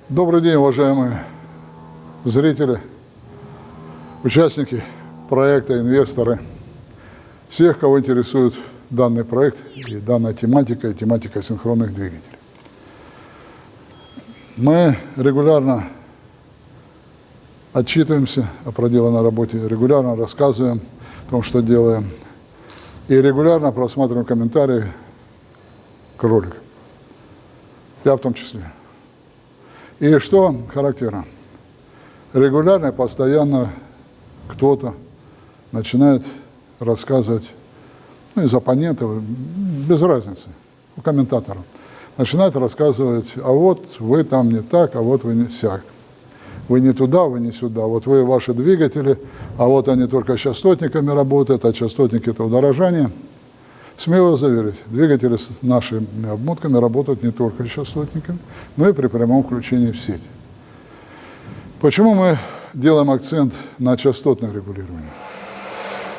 Добрый день, уважаемые зрители, участники проекта, инвесторы, всех, кого интересует данный проект и данная тематика, и тематика синхронных двигателей. Мы регулярно отчитываемся о проделанной работе, регулярно рассказываем о том, что делаем, и регулярно просматриваем комментарии к роликам. Я в том числе. И что характерно? Регулярно и постоянно кто-то начинает рассказывать, из оппонентов, без разницы, у комментаторов, начинает рассказывать, а вот вы там не так, а вот вы не сяк. Вы не туда, вы не сюда. Вот вы ваши двигатели, а вот они только частотниками работают, а частотники – это удорожание. Смело заверить, двигатели с нашими обмотками работают не только с частотниками, но и при прямом включении в сеть. Почему мы делаем акцент на частотное регулирование?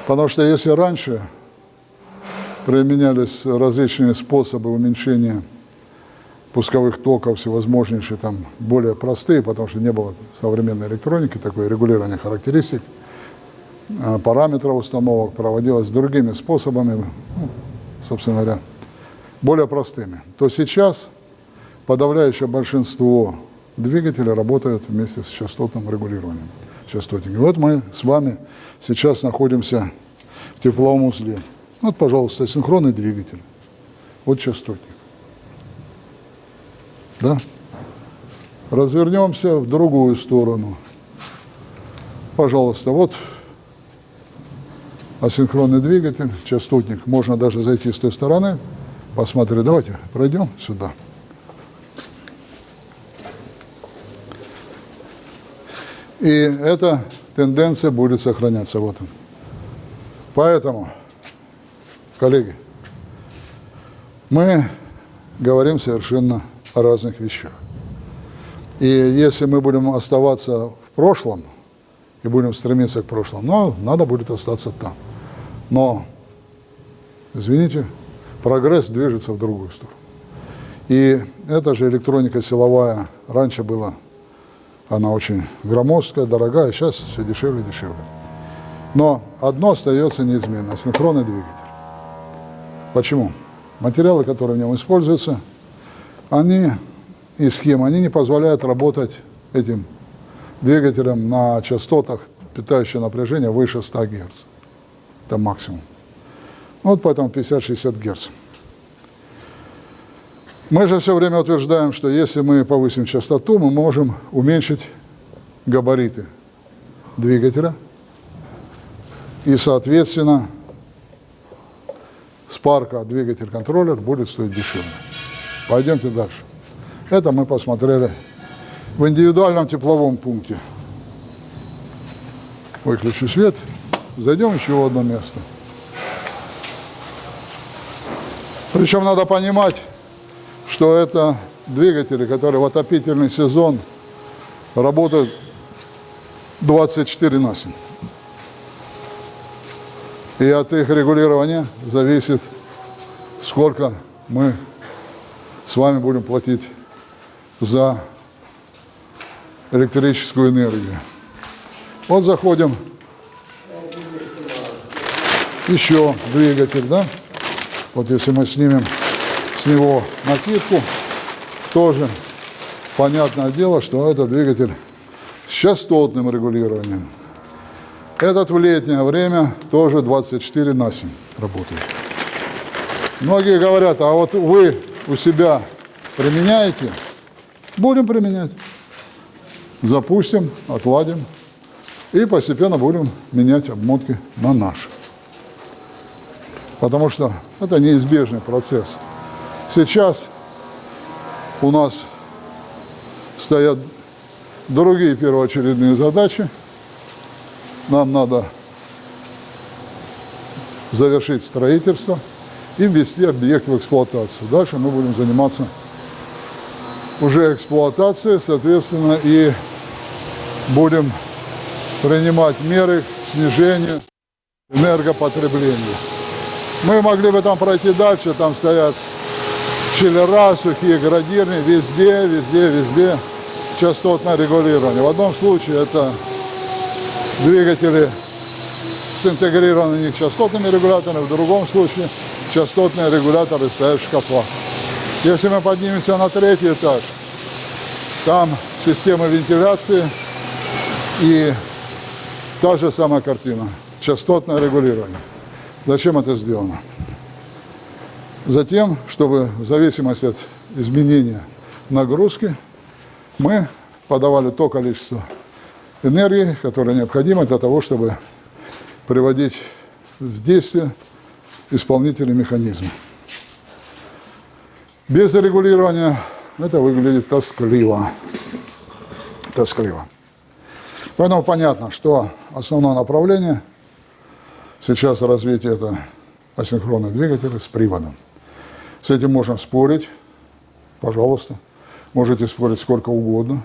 Потому что если раньше применялись различные способы уменьшения пусковых токов, всевозможнейшие, там, более простые, потому что не было современной электроники, такое регулирование характеристик, параметров установок проводилось другими способами, собственно говоря, более простыми, то сейчас подавляющее большинство двигателей работают вместе с частотным регулированием. Частотники. Вот мы с вами сейчас находимся в тепловом узле. Вот, пожалуйста, синхронный двигатель. Вот частотник. Да? Развернемся в другую сторону. Пожалуйста, вот асинхронный двигатель, частотник. Можно даже зайти с той стороны, посмотреть. Давайте пройдем сюда. И эта тенденция будет сохраняться. Вот он. Поэтому, коллеги, мы говорим совершенно о разных вещах. И если мы будем оставаться в прошлом и будем стремиться к прошлому, надо будет остаться там. Но, извините, прогресс движется в другую сторону. И эта же электроника силовая раньше была, она очень громоздкая, дорогая, сейчас все дешевле и дешевле. Но одно остается неизменно – синхронный двигатель. Почему? Материалы, которые в нем используются, они и схемы, они не позволяют работать этим двигателем на частотах, питающее напряжение выше 100 Гц. Это максимум. Вот поэтому 50-60 Гц. Мы же все время утверждаем, что если мы повысим частоту, мы можем уменьшить габариты двигателя. И, соответственно, с парка двигатель-контроллер будет стоить дешевле. Пойдемте дальше. Это мы посмотрели в индивидуальном тепловом пункте. Выключу свет. Зайдем еще в одно место. Причем надо понимать, что это двигатели, которые в отопительный сезон работают 24/7. И от их регулирования зависит, сколько мы с вами будем платить за электрическую энергию. Вот заходим. Еще двигатель, да? Вот если мы снимем с него накидку, тоже понятное дело, что это двигатель с частотным регулированием. Этот в летнее время тоже 24/7 работает. Многие говорят, а вот вы у себя применяете? Будем применять. Запустим, отладим и постепенно будем менять обмотки на наши. Потому что это неизбежный процесс. Сейчас у нас стоят другие первоочередные задачи. Нам надо завершить строительство и ввести объект в эксплуатацию. Дальше мы будем заниматься уже эксплуатацией, соответственно, и будем принимать меры к снижению энергопотребления. Мы могли бы там пройти дальше, там стоят чиллера, сухие градирни, везде частотное регулирование. В одном случае это двигатели с интегрированными частотными регуляторами, в другом случае частотные регуляторы стоят в шкафах. Если мы поднимемся на третий этаж, там система вентиляции и та же самая картина. Частотное регулирование. Зачем это сделано? Затем, чтобы в зависимости от изменения нагрузки мы подавали то количество энергии, которое необходимо для того, чтобы приводить в действие исполнительный механизм. Без регулирования это выглядит тоскливо. Тоскливо. Поэтому понятно, что основное направление сейчас развития это асинхронные двигатели с приводом. С этим можно спорить, пожалуйста. Можете спорить сколько угодно.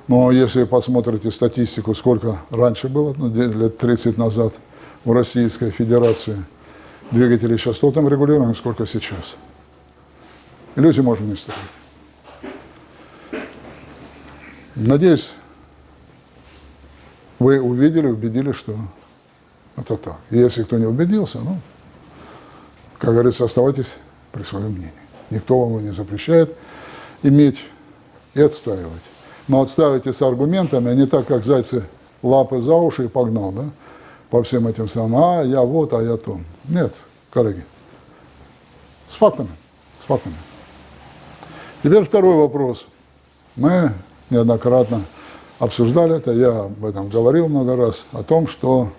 Но если посмотрите статистику, сколько раньше было, лет 30 назад в Российской Федерации двигателей с частотным регулированием, сколько сейчас. Люди можно не ставить. Надеюсь, вы увидели, убедили, что это так. И если кто не убедился, ну, как говорится, оставайтесь при своем мнении. Никто вам его не запрещает иметь и отстаивать. Но отставите с аргументами, а не так, как зайцы лапы за уши и погнал, да, по всем этим самым, а я вот, а я то. Нет, коллеги, с фактами, с фактами. Теперь второй вопрос. Мы неоднократно обсуждали это, я об этом говорил много раз, о том, что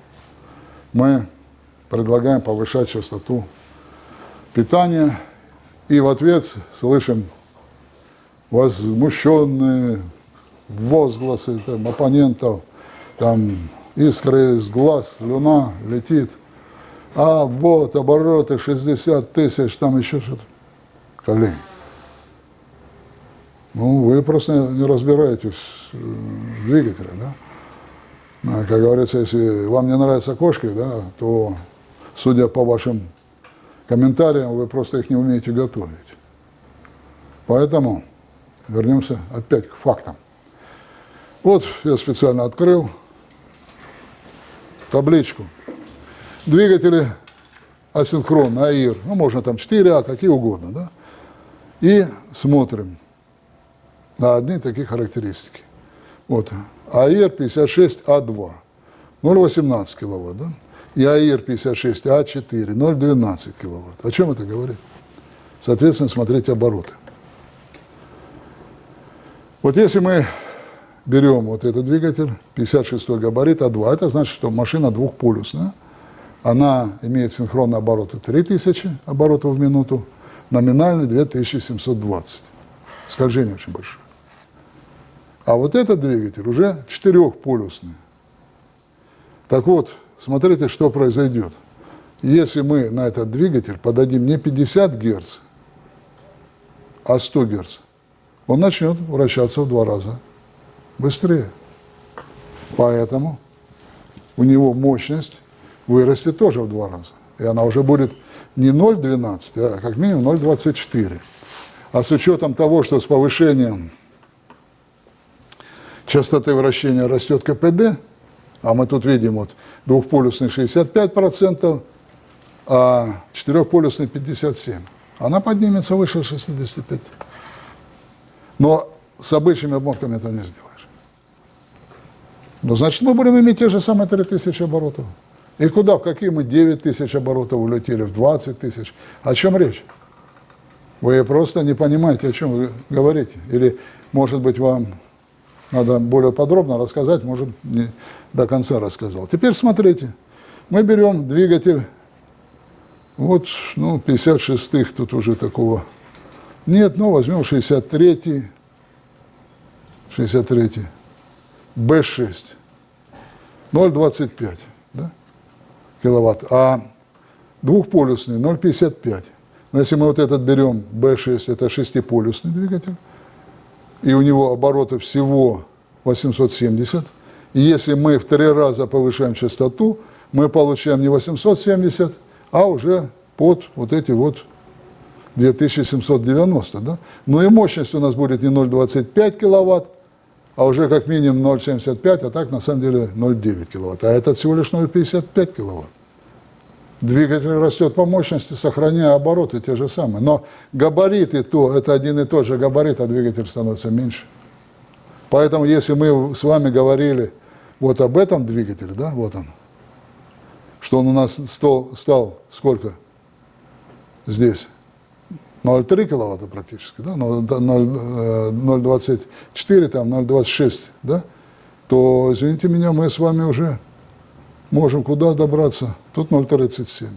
мы предлагаем повышать частоту питания, и в ответ слышим возмущенные возгласы там, оппонентов, там искры из глаз, слюна летит, а вот обороты 60 тысяч, там еще что-то. Коллеги, ну вы просто не разбираетесь в двигателе, да? Как говорится, если вам не нравятся кошки, да, то, судя по вашим комментариям, вы просто их не умеете готовить. Поэтому вернемся опять к фактам. Вот я специально открыл табличку. Двигатели асинхронные, АИР, ну можно там 4А, какие угодно, да? И смотрим на одни такие характеристики. Вот, АИР 56А2, 0,18 киловатт, да? И АИР 56А4, 0,12 киловатт. О чем это говорит? Соответственно, смотрите обороты. Вот если мы берем вот этот двигатель, 56-й габарит А2, это значит, что машина двухполюсная. Она имеет синхронные обороты 3000 оборотов в минуту, номинальный 2720. Скольжение очень большое. А вот этот двигатель уже четырехполюсный. Так вот, смотрите, что произойдет. Если мы на этот двигатель подадим не 50 Гц, а 100 Гц, он начнет вращаться в 2 раза быстрее. Поэтому у него мощность вырастет тоже в 2 раза. И она уже будет не 0,12, а как минимум 0,24. А с учетом того, что с повышением частоты вращения растет КПД, а мы тут видим вот двухполюсный 65%, а четырехполюсный 57%, она поднимется выше 65%. Но с обычными обмотками этого не сделаешь. Ну, значит, мы будем иметь те же самые 3000 оборотов. И куда, в какие мы 9000 оборотов улетели, в 20 тысяч? О чем речь? Вы просто не понимаете, о чем вы говорите. Или, может быть, вам надо более подробно рассказать, может, не до конца рассказал. Теперь смотрите, мы берем двигатель, вот, ну, 56-х тут уже такого нет, ну, возьмем 63-й, B6, 0,25, да, киловатт, а двухполюсный 0,55. Но если мы вот этот берем B6, это шестиполюсный двигатель, и у него обороты всего 870, и если мы в 3 раза повышаем частоту, мы получаем не 870, а уже под вот эти вот 2790, да? Но и мощность у нас будет не 0,25 киловатт, а уже как минимум 0,75, а так на самом деле 0,9 киловатт. А этот всего лишь 0,55 киловатт. Двигатель растет по мощности, сохраняя обороты те же самые. Но габариты это один и тот же габарит, а двигатель становится меньше. Поэтому если мы с вами говорили вот об этом двигателе, да, вот он, что он у нас стал сколько здесь? 0,3 киловатта практически, да, 0,24, там 0,26, да, то, извините меня, мы с вами уже можем куда добраться? Тут 0,37.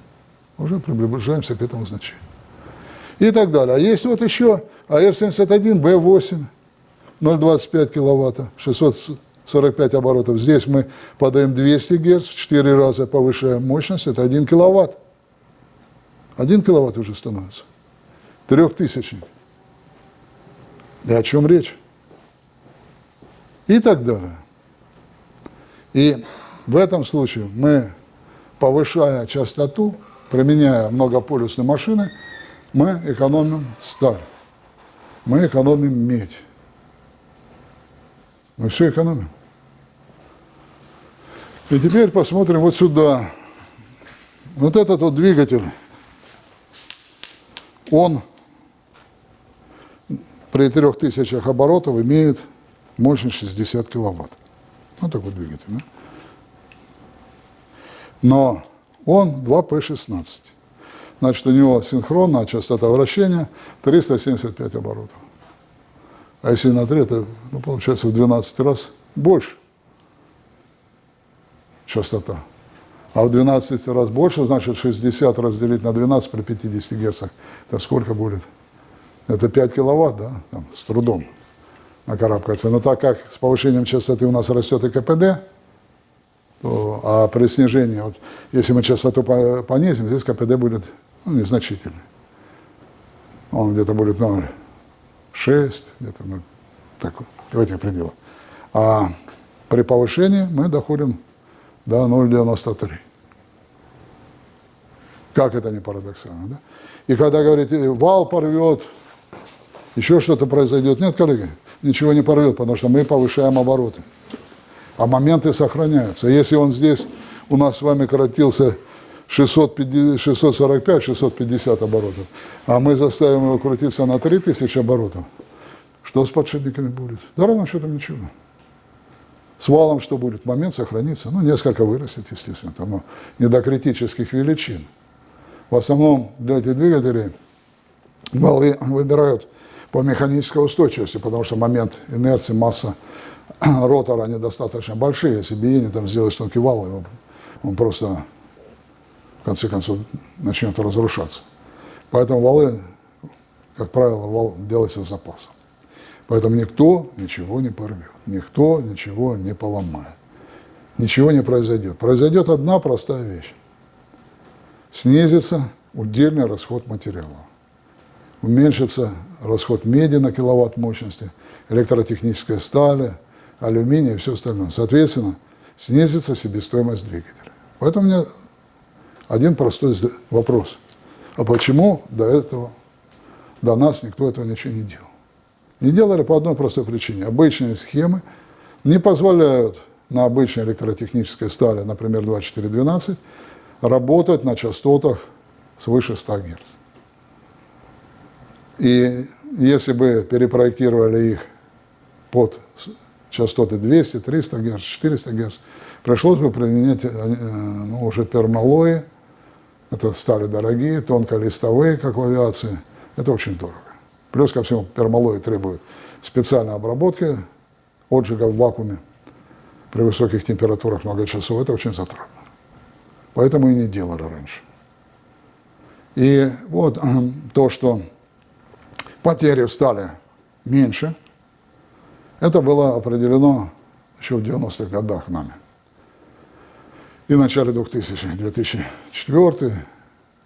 Уже приближаемся к этому значению. И так далее. А есть вот еще АР-71, Б8, 0,25 киловатта, 645 оборотов. Здесь мы подаем 200 Гц, в 4 раза повышаем мощность, это 1 киловатт. 1 киловатт уже становится. 3000. И о чем речь? И так далее. И в этом случае мы, повышая частоту, применяя многополюсные машины, мы экономим сталь, мы экономим медь. Мы все экономим. И теперь посмотрим вот сюда. Вот этот вот двигатель, он при 3000 оборотов имеет мощность 60 киловатт. Вот такой двигатель. Да? Но он 2P16. Значит, у него синхронная частота вращения 375 оборотов. А если на 3, это получается в 12 раз больше частота. А в 12 раз больше, значит, 60 разделить на 12 при 50 Гц. Это сколько будет? Это 5 киловатт, да? Там, с трудом накарабкается. Но так как с повышением частоты у нас растет и КПД, то, а при снижении, вот, если мы частоту понизим, здесь КПД будет незначительный. Он где-то будет 0,6, где-то так, в этих пределах. А при повышении мы доходим до 0,93. Как это не парадоксально, да? И когда говорите, вал порвет, еще что-то произойдет. Нет, коллеги, ничего не порвет, потому что мы повышаем обороты. А моменты сохраняются. Если он здесь у нас с вами коротился 645-650 оборотов, а мы заставим его крутиться на 3000 оборотов, что с подшипниками будет? Да ровно что-то ничего. С валом что будет? Момент сохранится. Ну, несколько вырастет, естественно, там, не до критических величин. В основном для этих двигателей валы выбирают по механической устойчивости, потому что момент инерции, масса ротора, они достаточно большие. Если биение там сделать тонкий вал, он просто, в конце концов, начнет разрушаться. Поэтому валы, как правило, вал делается с запасом. Поэтому никто ничего не порвет, никто ничего не поломает, ничего не произойдет. Произойдет одна простая вещь. Снизится удельный расход материала. Уменьшится расход меди на киловатт мощности, электротехнической стали, алюминия и все остальное. Соответственно, снизится себестоимость двигателя. Поэтому у меня один простой вопрос. А почему до нас никто этого ничего не делал? Не делали по одной простой причине. Обычные схемы не позволяют на обычной электротехнической стали, например, 2412, работать на частотах свыше 100 Гц. И если бы перепроектировали их под частоты 200, 300 Гц, 400 Гц, пришлось бы применять уже пермалои. Это стали дорогие, тонколистовые, как в авиации. Это очень дорого. Плюс ко всему, пермалои требуют специальной обработки, отжига в вакууме при высоких температурах много часов. Это очень затратно. Поэтому и не делали раньше. И вот то, что потери в стали меньше, это было определено еще в 90-х годах нами. И в начале 2000-х, 2004,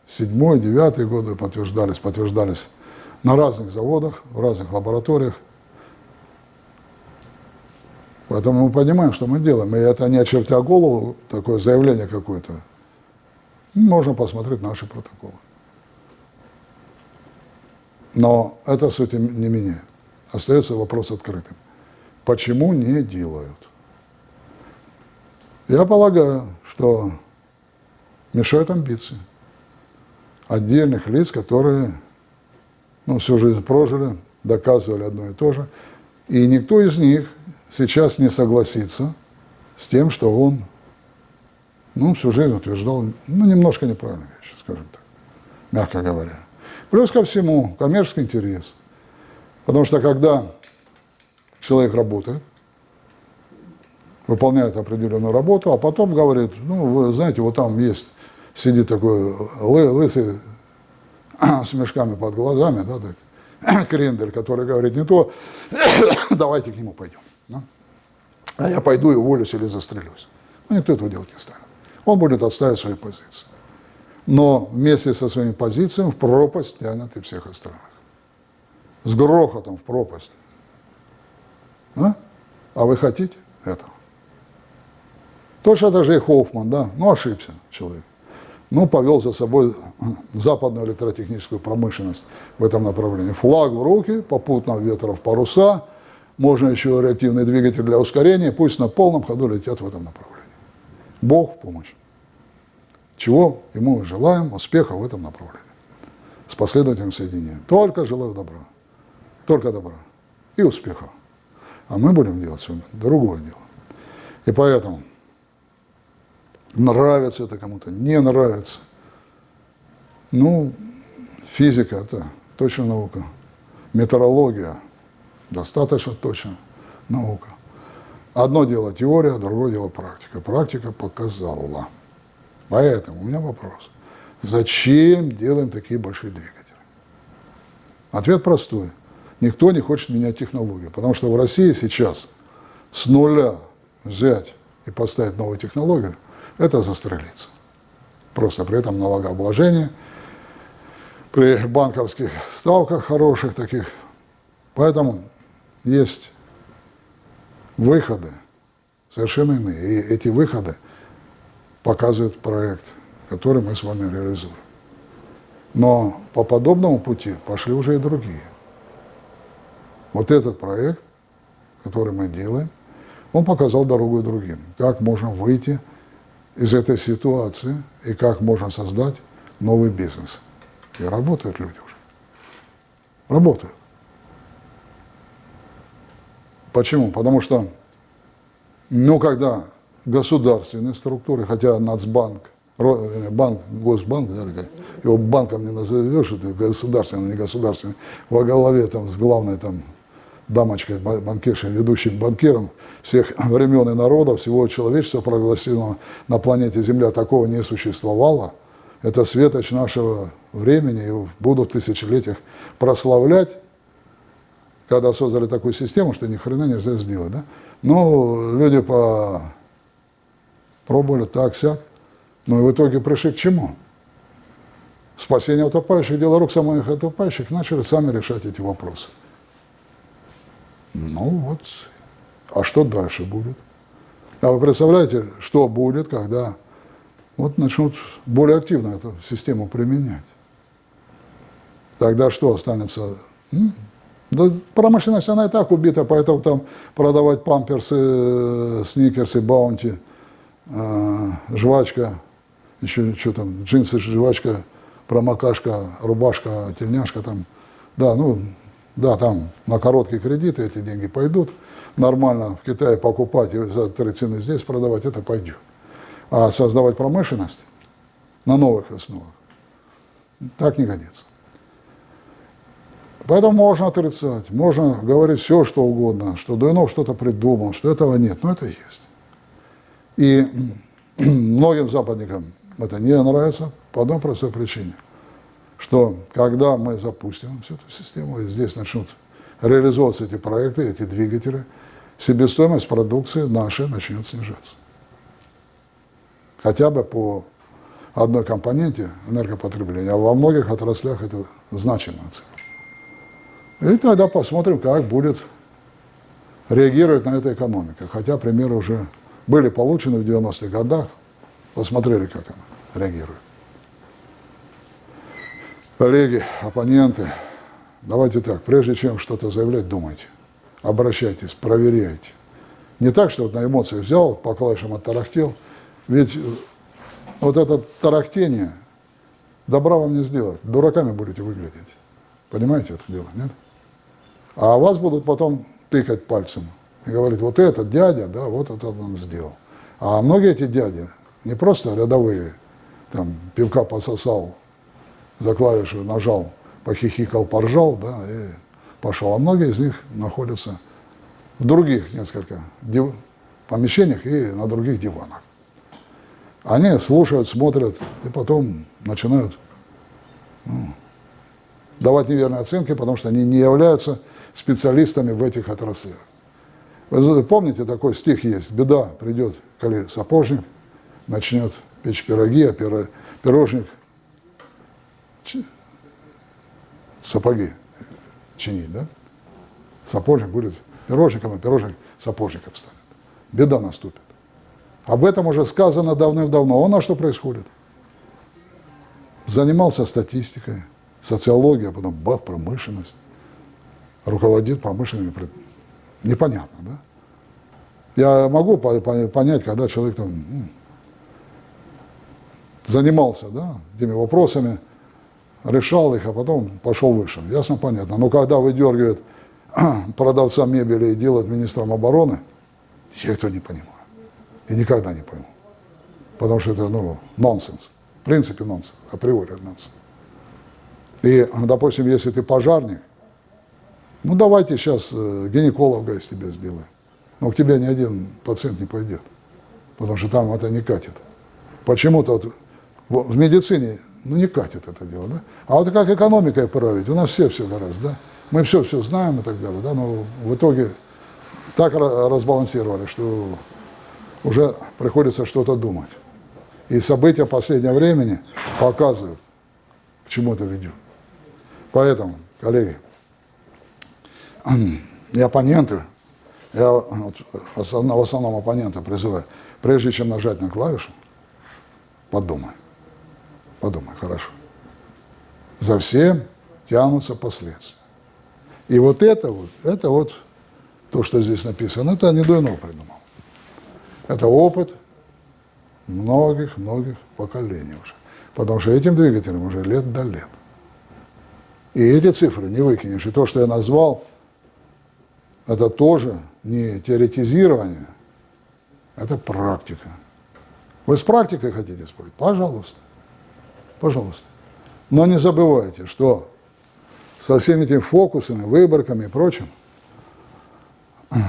2007, 2009 годы подтверждались на разных заводах, в разных лабораториях. Поэтому мы понимаем, что мы делаем. И это не очертя голову, такое заявление какое-то. Можно посмотреть наши протоколы. Но это сути не меняет. Остается вопрос открытым. почему не делают? Я полагаю, что мешают амбиции отдельных лиц, которые всю жизнь прожили, доказывали одно и то же. И никто из них сейчас не согласится с тем, что он всю жизнь утверждал немножко неправильные вещи, скажем так, мягко говоря. Плюс ко всему коммерческий интерес. Потому что когда человек работает, выполняет определенную работу, а потом говорит, вы знаете, вот там сидит такой лысый с мешками под глазами, крендель, который говорит не то, давайте к нему пойдем. А я пойду и уволюсь или застрелюсь. Никто этого делать не станет. Он будет отстаивать свои позиции. Но вместе со своими позициями в пропасть тянет и всех остальных. С грохотом в пропасть. А вы хотите этого? Точно так же и Хоффман, ошибся человек. Повел за собой западную электротехническую промышленность в этом направлении. Флаг в руки, попутно ветра в паруса, можно еще реактивный двигатель для ускорения, пусть на полном ходу летят в этом направлении. Бог в помощь. Чего ему желаем, успеха в этом направлении. С последовательным соединением. Только желаю добра. Только добра. И успеха. А мы будем делать с вами другое дело. И поэтому нравится это кому-то, не нравится. Физика – это точно наука. Метеорология – достаточно точно наука. Одно дело теория, другое дело практика. Практика показала. Поэтому у меня вопрос. Зачем делаем такие большие двигатели? Ответ простой. Никто не хочет менять технологию. Потому что в России сейчас с нуля взять и поставить новую технологию – это застрелиться. Просто при этом налогообложение, при банковских ставках хороших таких. Поэтому есть выходы совершенно иные. И эти выходы показывает проект, который мы с вами реализуем. Но по подобному пути пошли уже и другие. Вот этот проект, который мы делаем, он показал дорогу и другим. Как можно выйти из этой ситуации и как можно создать новый бизнес. И работают люди уже. Работают. Почему? Потому что, когда государственные структуры, хотя Нацбанк, Госбанк, его банком не назовешь, это государственный, не государственный, во главе с главной дамочкой, банкиршей, ведущим банкиром всех времен и народов, всего человечества прогласило на планете Земля, такого не существовало. Это светоч нашего времени, и будут в тысячелетиях прославлять, когда создали такую систему, что ни хрена нельзя сделать. Люди пробовали так-сяк, и в итоге пришли к чему? Спасение утопающих, дело рук самых утопающих, начали сами решать эти вопросы. А что дальше будет? А вы представляете, что будет, когда начнут более активно эту систему применять? Тогда что останется? Да промышленность, она и так убита, поэтому продавать памперсы, сникерсы, баунти, жвачка, еще что там, джинсы, жвачка, промокашка, рубашка, тельняшка там на короткие кредиты эти деньги пойдут. Нормально в Китае покупать и за 3 цены здесь продавать, это пойдет. А создавать промышленность на новых основах так не годится. Поэтому можно отрицать, можно говорить все, что угодно, что Дуйнов что-то придумал, что этого нет, но это есть. И многим западникам это не нравится по одной простой причине, что когда мы запустим всю эту систему, и здесь начнут реализовываться эти проекты, эти двигатели, себестоимость продукции нашей начнет снижаться. Хотя бы по одной компоненте энергопотребления, а во многих отраслях это значимая цифра. И тогда посмотрим, как будет реагировать на это экономика. Хотя примеры уже были получены в 90-х годах, посмотрели, как она реагирует. Коллеги, оппоненты, давайте так, прежде чем что-то заявлять, думайте. обращайтесь, проверяйте. Не так, что вот на эмоциях взял, по клавишам оттарахтел. Ведь вот это тарахтение добра вам не сделает. Дураками будете выглядеть. Понимаете это дело, нет? А вас будут потом тыкать пальцем и говорить, вот этот дядя, да, вот это он сделал. А многие эти дяди не просто рядовые, там, пивка пососал, за клавишу нажал, похихикал, поржал, да, и пошел. А многие из них находятся в других несколько помещениях и на других диванах. Они слушают, смотрят и потом начинают давать неверные оценки, потому что они не являются специалистами в этих отраслях. Вы помните, такой стих есть: «Беда придет, коли сапожник начнет печь пироги, а пирожник сапоги чинить». Да? Сапожник будет пирожником, а пирожник сапожником станет. Беда наступит. Об этом уже сказано давным-давно. А у нас что происходит? Занимался статистикой, социологией, а потом бах, промышленность. Руководит промышленными предприятиями. Непонятно, да? Я могу понять, когда человек там занимался, да, этими вопросами, решал их, а потом пошел выше. Ясно, понятно. Но когда выдергивает продавца мебели и делает министром обороны, я этого не понимаю. И никогда не пойму. Потому что это, нонсенс. В принципе, нонсенс. Априори нонсенс. И, допустим, если ты пожарник, давайте сейчас гинеколога из тебя сделаем. Но к тебе ни один пациент не пойдет. Потому что там это не катит. Почему-то в медицине, не катит это дело, да? А вот как экономикой править? У нас все гораздо, да? Мы все знаем и так далее, да? Но в итоге так разбалансировали, что уже приходится что-то думать. И события последнего времени показывают, к чему это ведет. Поэтому, коллеги, и оппоненты, я в основном оппонента призываю, прежде чем нажать на клавишу, подумай. Подумай, хорошо. За всем тянутся последствия. И это то, что здесь написано, это не Дуйнов придумал. Это опыт многих поколений уже. Потому что этим двигателям уже лет до лет. И эти цифры не выкинешь. И то, что я назвал, это тоже не теоретизирование, это практика. Вы с практикой хотите спорить? Пожалуйста. Пожалуйста. Но не забывайте, что со всеми этими фокусами, выборками и прочим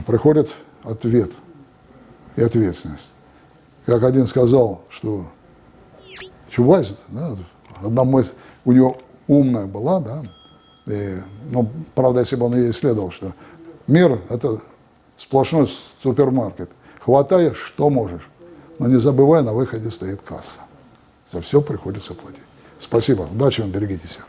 приходит ответ и ответственность. Как один сказал, что Чубайс, да, одна мысль у него умная была, да, и, правда, если бы он ее исследовал, что мир – это сплошной супермаркет. Хватай, что можешь, но не забывай, на выходе стоит касса. За все приходится платить. Спасибо. Удачи вам, берегите себя.